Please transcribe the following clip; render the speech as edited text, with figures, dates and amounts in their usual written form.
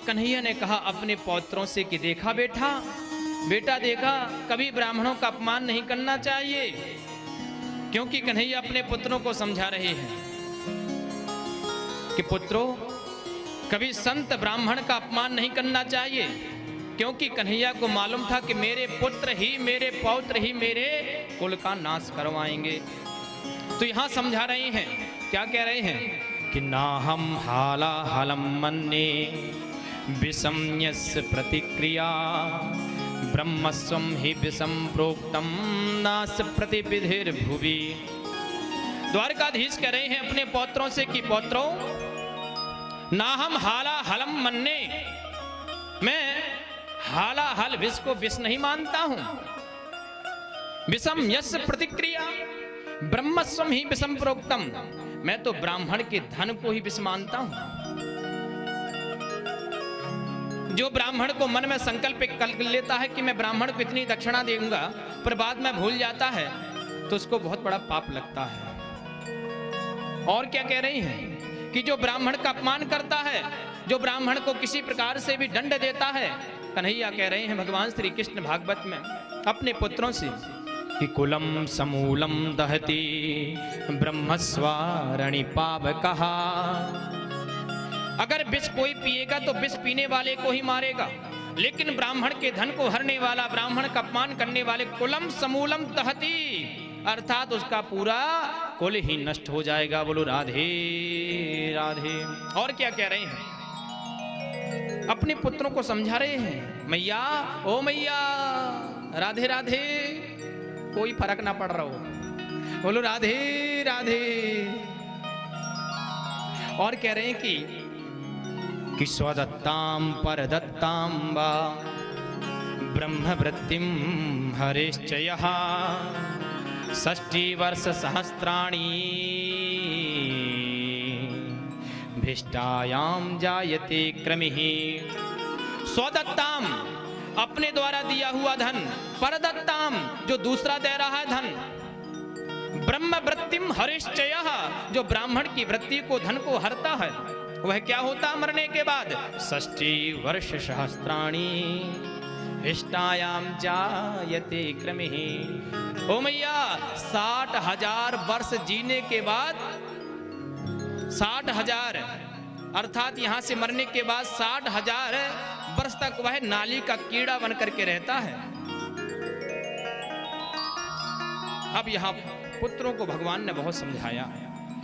कन्हैया ने कहा अपने पौत्रों से कि देखा बेटा देखा, कभी ब्राह्मणों का अपमान नहीं करना चाहिए। क्योंकि कन्हैया अपने पुत्रों को समझा रहे हैं कि पुत्रों, कभी संत ब्राह्मण का अपमान नहीं करना चाहिए। क्योंकि कन्हैया को मालूम था कि मेरे पुत्र ही, मेरे पौत्र ही मेरे कुल का नाश करवाएंगे। तो यहां समझा रहे हैं, क्या कह रहे हैं कि ना हम हाला हलम मन्ने विषम्यस्य प्रतिक्रिया ब्रह्मस्वम ही विषम प्रोक्तम नास प्रतिविधिर्भुवि। द्वारकाधीश कह रहे हैं अपने पौत्रों से कि पौत्रों, ना हम हाला हलम मन्ने, मैं हाला हल विष को विष नहीं मानता हूं। विषम यस्य प्रतिक्रिया ब्रह्मस्वम ही विषम प्रोक्तम, मैं तो ब्राह्मण के धन को ही विष मानता हूं। जो ब्राह्मण को मन में संकल्प कर लेता है कि मैं ब्राह्मण को इतनी दक्षिणा दूंगा, पर बाद में भूल जाता है, तो उसको बहुत बड़ा पाप लगता है। और क्या कह रही हैं कि जो ब्राह्मण का अपमान करता है, जो ब्राह्मण को किसी प्रकार से भी दंड देता है, कन्हैया कह रहे हैं भगवान श्री कृष्ण भागवत में अपने पुत्रों से कि कुलम समूलम दहति ब्रह्मस्वारणि पावकः। अगर विष कोई पिएगा तो विष पीने वाले को ही मारेगा, लेकिन ब्राह्मण के धन को हरने वाला, ब्राह्मण का अपमान करने वाले कुलम समूलम दहति, अर्थात उसका पूरा कुल ही नष्ट हो जाएगा। बोलो राधे राधे। और क्या कह रहे हैं, अपने पुत्रों को समझा रहे हैं, मैया ओ मैया राधे राधे, कोई फर्क ना पड़ रहा हो, बोलो राधे राधे। और कह रहे हैं कि स्वदत्ताम परदत्ताम वा ब्रह्मवृत्तिम हरिश्चयः षष्ठी वर्ष सहस्राणि भिष्टायाम जायते क्रमिः। स्वदत्ताम अपने द्वारा दिया हुआ धन, परदत्ताम जो दूसरा दे रहा है धन, ब्रह्मवृत्तिम हरिश्चयः जो ब्राह्मण की वृत्ति को, धन को हरता है, वह क्या होता मरने के बाद, षष्ठी वर्ष सहस्राणि भिष्टायाम जायते क्रमिः। ओ मैया 60,000 वर्ष जीने के बाद, 60,000 अर्थात यहां से मरने के बाद 60,000 वर्ष तक वह नाली का कीड़ा बन करके रहता है। अब यहां पुत्रों को भगवान ने बहुत समझाया है